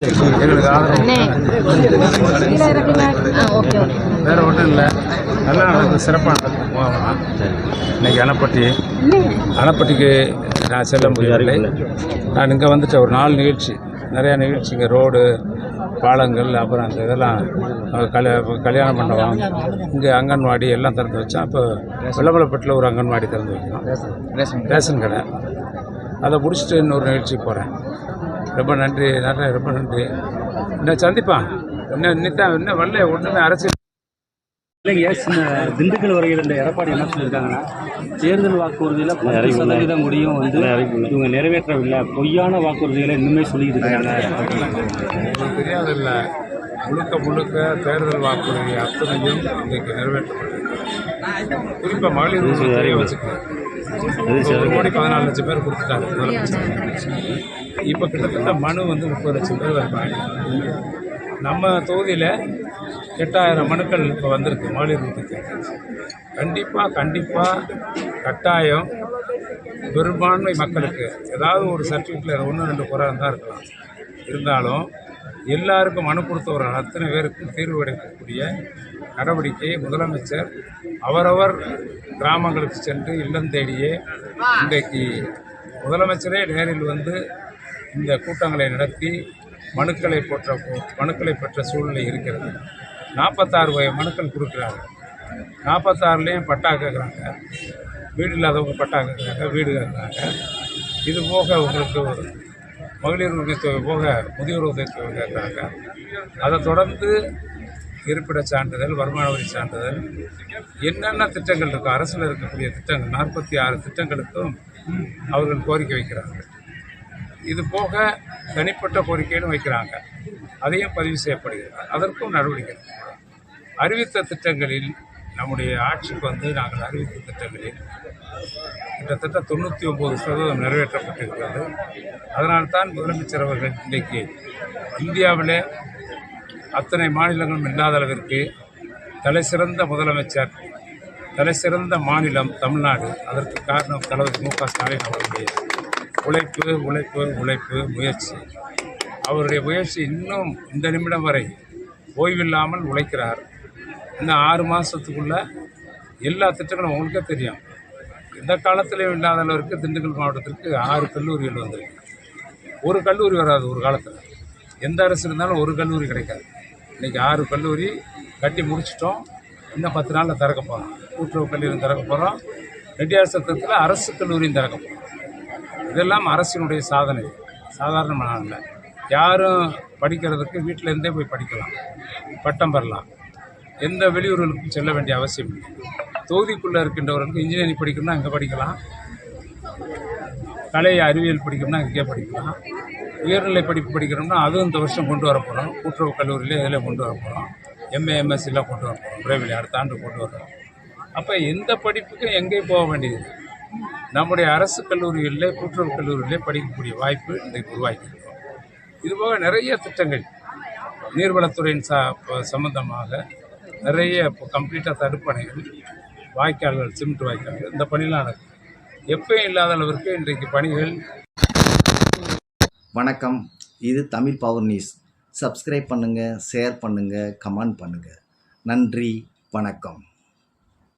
எங்களுக்கு ஆதரவு வேறு ஒன்றும் இல்லை. நல்லா நடக்குது, சிறப்பாக நடக்குது. போகலாம். இன்றைக்கி அணைப்பட்டிக்கு நான் செல்ல முடியவில்லை. நான் இங்கே வந்துட்டு ஒரு 4 நிகழ்ச்சி, நிறையா நிகழ்ச்சிங்க, ரோடு, பாலங்கள், அப்புறம் அந்த இதெல்லாம் கல்யாண மண்டபம், இங்கே அங்கன்வாடி எல்லாம் திறந்து வச்சோம். இப்போ விளம்பரப்பட்டில் ஒரு அங்கன்வாடி திறந்து வைக்கணும், ரேஷன் கடை. அதை முடிச்சுட்டு இன்னொரு நிகழ்ச்சிக்கு போகிறேன். ரொம்ப நன்றி, ரொம்ப நன்றி. இன்னும் சந்திப்பான். இன்னும் வரல, ஒன்றுமே அரசியல் இல்லைங்க. திண்டுக்கல் வருகிற இந்த எடப்பாடி என்ன சொல்லியிருக்காங்கன்னா, தேர்தல் வாக்குறுதியில் 10% முடியும் இவங்க நிறைவேற்றவில்லை, பொய்யான வாக்குறுதிகளை இன்னுமே சொல்லிட்டு இருக்காங்க. உங்களுக்கு தெரியாதில்லை, முழுக்க தேர்தல் வாக்குறுதி அத்தனையும் இன்றைக்கு நிறைவேற்றப்பட்டது. குறிப்பாக மகளிர் உரிமையை வச்சுக்கிறேன். 1,14,00,000 பேர் கொடுத்துட்டாங்க முதலமைச்சர். இப்போ கிட்டத்தட்ட மனு 30 லட்சம் பேர் வருவாங்க. நம்ம தொகுதியில் 8,000 மனுக்கள் இப்போ வந்திருக்கு மகளிர் உரிமைக்கு. கண்டிப்பாக கட்டாயம் பெரும்பான்மை மக்களுக்கு ஏதாவது ஒரு சர்டிஃபிகேட்டில் 1-2 குறை தான் இருக்கலாம். இருந்தாலும் எல்லாருக்கும் மனு கொடுத்தவர்கள் அத்தனை பேருக்கும் தீர்வு கிடைக்கக்கூடிய நடவடிக்கையை முதலமைச்சர் அவரவர் கிராமங்களுக்கு சென்று இல்லம் தேடியே இன்றைக்கு முதலமைச்சரே நேரில் வந்து இந்த கூட்டங்களை நடத்தி மனுக்களை பெற்ற சூழ்நிலை இருக்கிறது. 46 மனுக்கள் கொடுக்குறாங்க. 46லேயும் பட்டா கேட்குறாங்க, வீடு இல்லாதவங்க பட்டா கேட்குறாங்க, வீடு கேட்குறாங்க. இது போக உங்களுக்கு மகளிர் உரிமை தொகை போக முதியோர் உதவித்தொகை கேட்குறாங்க. அதை தொடர்ந்து இருப்பிட சான்றிதழ், வருமான வரி சான்றிதழ், என்னென்ன திட்டங்கள் இருக்கோ அரசில் இருக்கக்கூடிய திட்டங்கள் 46 திட்டங்களுக்கும் அவர்கள் கோரிக்கை வைக்கிறாங்க. இது போக தனிப்பட்ட கோரிக்கைகளும் வைக்கிறாங்க. அதையும் பதிவு செய்யப்படுகிறது. அதற்கும் நடவடிக்கை அறிவித்த திட்டங்களில் நம்முடைய ஆட்சிக்கு நாங்கள் அறிவித்த திட்டங்களில் கிட்டத்தட்ட 99% நிறைவேற்றப்பட்டிருக்கிறது. அதனால்தான் முதலமைச்சர் அவர்கள் இன்றைக்கு இந்தியாவிலே அத்தனை மாநிலங்களும் இல்லாத அளவிற்கு தலைசிறந்த முதலமைச்சர், தலைசிறந்த மாநிலம் தமிழ்நாடு. அதற்கு காரணம் தலைவர் மு.க. ஸ்டாலின் அவருடைய உழைப்பு, முயற்சி. அவருடைய முயற்சி இன்னும் இந்த நிமிடம் வரை ஓய்வில்லாமல் உழைக்கிறார். இன்னும் 6 மாதத்துக்குள்ள எல்லா திட்டங்களும் உங்களுக்கே தெரியும். எந்த காலத்திலையும் இல்லாத அளவிற்கு திண்டுக்கல் மாவட்டத்திற்கு 6 கல்லூரிகள் வந்திருக்கு. ஒரு கல்லூரி வராது ஒரு காலத்தில். எந்த அரசு இருந்தாலும் ஒரு கல்லூரி கிடைக்காது. இன்றைக்கி 6 கல்லூரி கட்டி முடிச்சிட்டோம். இன்னும் 10 நாளில் திறக்க போகிறோம். கூட்டுறவு கல்லூரியும் திறக்க போகிறோம். ரெட்டியார் சத்திரத்தில் அரசு கல்லூரியும் திறக்க போகிறோம். இதெல்லாம் அரசினுடைய சாதனை, சாதாரணமான இல்லை. யாரும் படிக்கிறதுக்கு வீட்டில் இருந்தே போய் படிக்கலாம், பட்டம் பெறலாம். எந்த வெளியூர்களுக்கும் செல்ல வேண்டிய அவசியம் இல்லை. தொகுதிக்குள்ளே இருக்கின்றவர்களுக்கு இன்ஜினியரிங் படிக்கணும்னா இங்கே படிக்கலாம், கலை அறிவியல் படிக்கணும்னா இங்கே படிக்கலாம், உயர்நிலை படிப்பு படிக்கணும்னா அதுவும் இந்த வருஷம் கொண்டு வரப்போகிறோம். கூட்டுறவு கல்லூரியிலே இதில் கொண்டு வரப்போகிறோம். MA MSCலாம் கொண்டு வரப்போகிறோம். விரைவில் அடுத்த ஆண்டு கொண்டு வரோம். அப்போ எந்த படிப்புக்கும் எங்கேயும் போக வேண்டியது நம்முடைய அரசு கல்லூரிகளிலே, கூட்டுறவு கல்லூரியிலே படிக்கக்கூடிய வாய்ப்பு இன்றைக்கு உருவாக்கியிருக்கோம். இதுபோக நிறைய திட்டங்கள் நீர்வளத்துறையின் சம்பந்தமாக நிறைய இப்போ கம்ப்ளீட்டாக தடுப்பணைகள், வாய்க்கால்கள், சிமெண்ட் வாய்க்கால்கள், இந்த பணிலாம் நடக்கும். எப்பயும் இல்லாத அளவிற்கு இன்றைக்கு பணிகள். வணக்கம், இது தமிழ் பவர் நியூஸ். சப்ஸ்கிரைப் பண்ணுங்கள், ஷேர் பண்ணுங்கள், கமெண்ட் பண்ணுங்கள். நன்றி, வணக்கம்.